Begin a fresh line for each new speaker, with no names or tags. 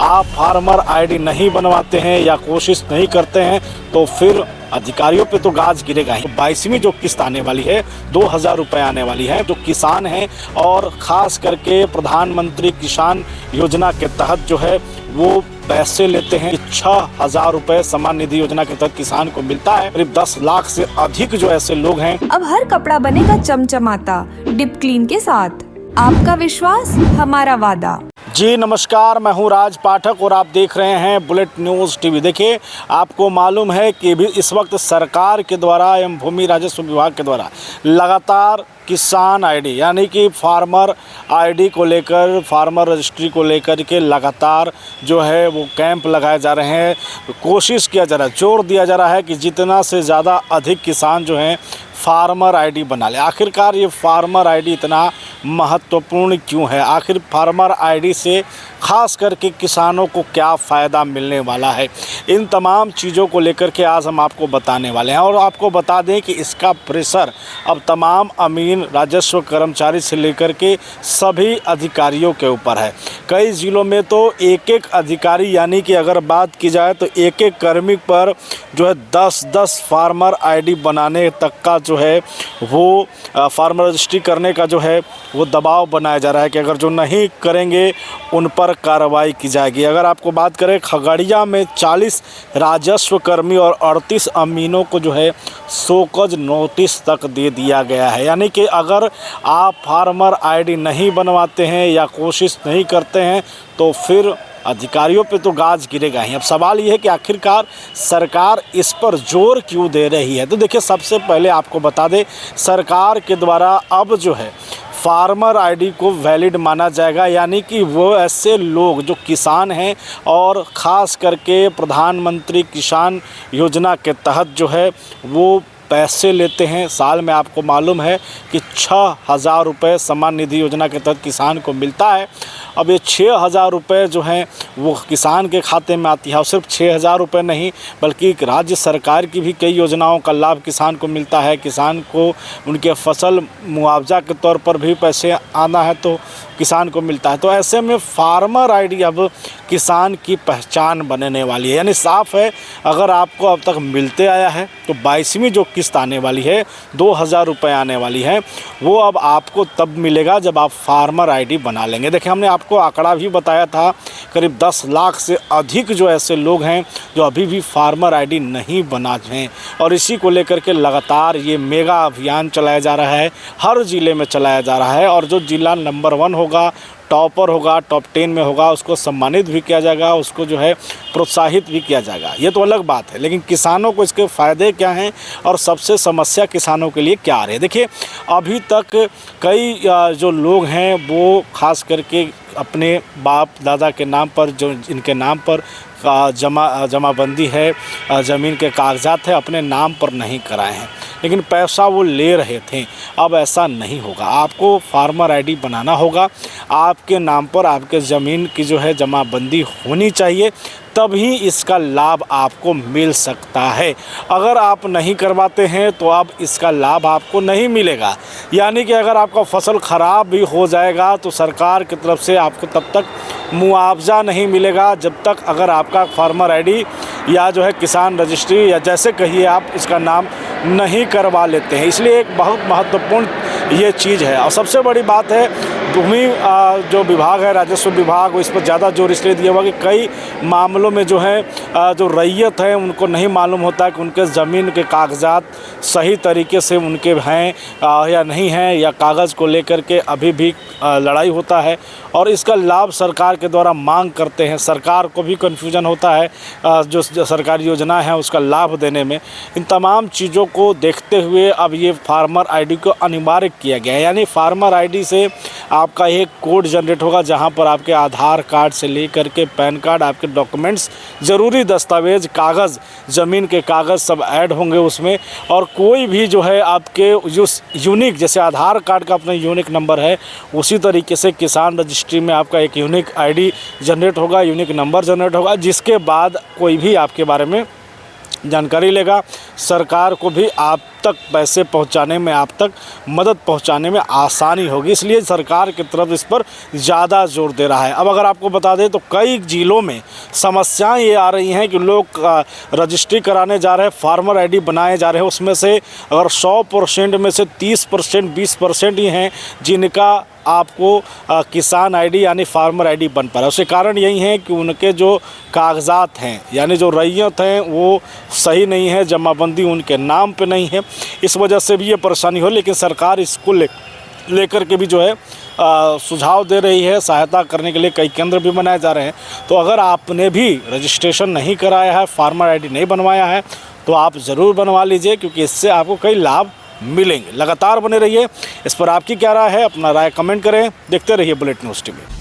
आप farmer ID नहीं बनवाते हैं या कोशिश नहीं करते हैं तो फिर अधिकारियों पे तो गाज गिरेगा ही। 22वीं जो किस्त आने वाली है 2000 रुपये आने वाली है। जो किसान हैं और ख़ास करके प्रधानमंत्री किसान योजना के तहत जो है वो पैसे लेते हैं। 6000 रुपये सम्मान निधि योजना के तहत किसान को मिलता है। करीब 10 लाख से अधिक जो ऐसे लोग हैं।
अब हर कपड़ा बनेगा चमचमाता डिप क्लीन के साथ। आपका विश्वास हमारा वादा।
जी नमस्कार, मैं हूं राज पाठक और आप देख रहे हैं बुलेट न्यूज़ टीवी। देखिए, आपको मालूम है कि भी इस वक्त सरकार के द्वारा एवं भूमि राजस्व विभाग के द्वारा लगातार किसान आईडी यानी कि फार्मर आईडी को लेकर, फार्मर रजिस्ट्री को लेकर के लगातार जो है वो कैंप लगाए जा रहे हैं। कोशिश किया जा रहा है, जोर दिया जा रहा है कि जितना से ज़्यादा अधिक किसान जो हैं फार्मर आईडी बना ले। आखिरकार ये फार्मर आईडी इतना महत्वपूर्ण क्यों है? आखिर फार्मर आईडी से ख़ास करके किसानों को क्या फ़ायदा मिलने वाला है? इन तमाम चीज़ों को लेकर के आज हम आपको बताने वाले हैं। और आपको बता दें कि इसका प्रेशर अब तमाम अमीन राजस्व कर्मचारी से लेकर के सभी अधिकारियों के ऊपर है। कई ज़िलों में तो एक एक अधिकारी यानी कि अगर बात की जाए तो एक एक कर्मी पर जो है 10-10 फार्मर आईडी बनाने तक का जो है वो फार्मर रजिस्ट्री करने का जो है वो दबाव बनाया जा रहा है कि अगर जो नहीं करेंगे उन पर कार्रवाई की जाएगी। अगर आपको बात करें, खगड़िया में 40 राजस्व कर्मी और 38 अमीनों को जो है शोकॉज नोटिस तक दे दिया गया है। यानी कि अगर आप फार्मर आईडी नहीं बनवाते हैं या कोशिश नहीं करते हैं तो फिर अधिकारियों पे तो गाज गिरेगा ही। अब सवाल ये है कि आखिरकार सरकार इस पर जोर क्यों दे रही है? तो देखिए, सबसे पहले आपको बता दें, सरकार के द्वारा अब जो है फार्मर आईडी को वैलिड माना जाएगा। यानी कि वो ऐसे लोग जो किसान हैं और ख़ास करके प्रधानमंत्री किसान योजना के तहत जो है वो पैसे लेते हैं। साल में आपको मालूम है कि 6000 रुपये सम्मान निधि योजना के तहत किसान को मिलता है। अब ये 6000 रुपये जो हैं वो किसान के खाते में आती है। और सिर्फ 6000 रुपये नहीं बल्कि राज्य सरकार की भी कई योजनाओं का लाभ किसान को मिलता है। किसान को उनके फसल मुआवजा के तौर पर भी पैसे आना है तो किसान को मिलता है। तो ऐसे में फार्मर आईडी अब किसान की पहचान बनने वाली है। यानी साफ है, अगर आपको अब तक मिलते आया है तो 22वीं जो किस्त आने वाली है 2000 रुपये आने वाली है वो अब आपको तब मिलेगा जब आप फार्मर आईडी बना लेंगे। देखिए, हमने आपको आंकड़ा भी बताया था, करीब 10 लाख से अधिक जो ऐसे लोग हैं जो अभी भी फार्मर आईडी नहीं बनाते हैं। और इसी को लेकर के लगातार ये मेगा अभियान चलाया जा रहा है, हर ज़िले में चलाया जा रहा है। और जो ज़िला नंबर 1 होगा, टॉपर होगा, टॉप 10 में होगा, उसको सम्मानित भी किया जाएगा, उसको जो है प्रोत्साहित भी किया जाएगा। ये तो अलग बात है, लेकिन किसानों को इसके फ़ायदे क्या हैं और सबसे समस्या किसानों के लिए क्या आ रही है? देखिए, अभी तक कई जो लोग हैं वो ख़ास करके अपने बाप दादा के नाम पर, जो इनके नाम पर जमाबंदी है, ज़मीन के कागजात है, अपने नाम पर नहीं कराए हैं, लेकिन पैसा वो ले रहे थे। अब ऐसा नहीं होगा, आपको फार्मर आईडी बनाना होगा। आपके नाम पर आपके ज़मीन की जो है जमाबंदी होनी चाहिए, तभी इसका लाभ आपको मिल सकता है। अगर आप नहीं करवाते हैं तो अब इसका लाभ आपको नहीं मिलेगा। यानी कि अगर आपका फसल ख़राब भी हो जाएगा तो सरकार की तरफ से आपको तब तक मुआवजा नहीं मिलेगा जब तक अगर आपका फार्मर आईडी या जो है किसान रजिस्ट्री या जैसे कहिए आप इसका नाम नहीं करवा लेते हैं। इसलिए एक बहुत महत्वपूर्ण ये चीज़ है। और सबसे बड़ी बात है, भूमि जो विभाग है, राजस्व विभाग, इस पर ज़्यादा जोर इसलिए दिया हुआ कि कई मामलों में जो है जो रैयत है उनको नहीं मालूम होता कि उनके ज़मीन के कागजात सही तरीके से उनके हैं या नहीं हैं, या कागज़ को लेकर के अभी भी लड़ाई होता है और इसका लाभ सरकार के द्वारा मांग करते हैं। सरकार को भी कन्फ्यूजन होता है जो सरकारी योजना है उसका लाभ देने में। इन तमाम चीज़ों को देखते हुए अब ये फार्मर आईडी को अनिवार्य किया गया है। यानी फार्मर आईडी से आपका एक कोड जनरेट होगा जहां पर आपके आधार कार्ड से लेकर के पैन कार्ड, आपके डॉक्यूमेंट्स, ज़रूरी दस्तावेज़, कागज़, ज़मीन के कागज़ सब ऐड होंगे उसमें। और कोई भी जो है आपके जो यूनिक, जैसे आधार कार्ड का अपना यूनिक नंबर है, उसी तरीके से किसान रजिस्ट्री में आपका एक यूनिक आईडी जनरेट होगा, यूनिक नंबर जनरेट होगा, जिसके बाद कोई भी आपके बारे में जानकारी लेगा। सरकार को भी आप तक पैसे पहुंचाने में, आप तक मदद पहुंचाने में आसानी होगी। इसलिए सरकार की तरफ इस पर ज़्यादा जोर दे रहा है। अब अगर आपको बता दें तो कई ज़िलों में समस्याएं ये आ रही हैं कि लोग रजिस्ट्री कराने जा रहे हैं, फार्मर आईडी बनाए जा रहे हैं, उसमें से अगर 100% में से 30%, 20% ही हैं जिनका आपको किसान आईडी यानी फार्मर आईडी बन पा रहा है। उसके कारण यही है कि उनके जो कागजात हैं यानी जो रैयत हैं वो सही नहीं है, जमाबंदी उनके नाम पे नहीं है, इस वजह से भी ये परेशानी हो। लेकिन सरकार इसको लेकर के भी जो है सुझाव दे रही है, सहायता करने के लिए कई केंद्र भी बनाए जा रहे हैं। तो अगर आपने भी रजिस्ट्रेशन नहीं कराया है, फार्मर आईडी नहीं बनवाया है, तो आप ज़रूर बनवा लीजिए, क्योंकि इससे आपको कई लाभ मिलेंगे। लगातार बने रहिए। इस पर आपकी क्या राय है, अपना राय कमेंट करें। देखते रहिए बुलेट न्यूज़ टीवी।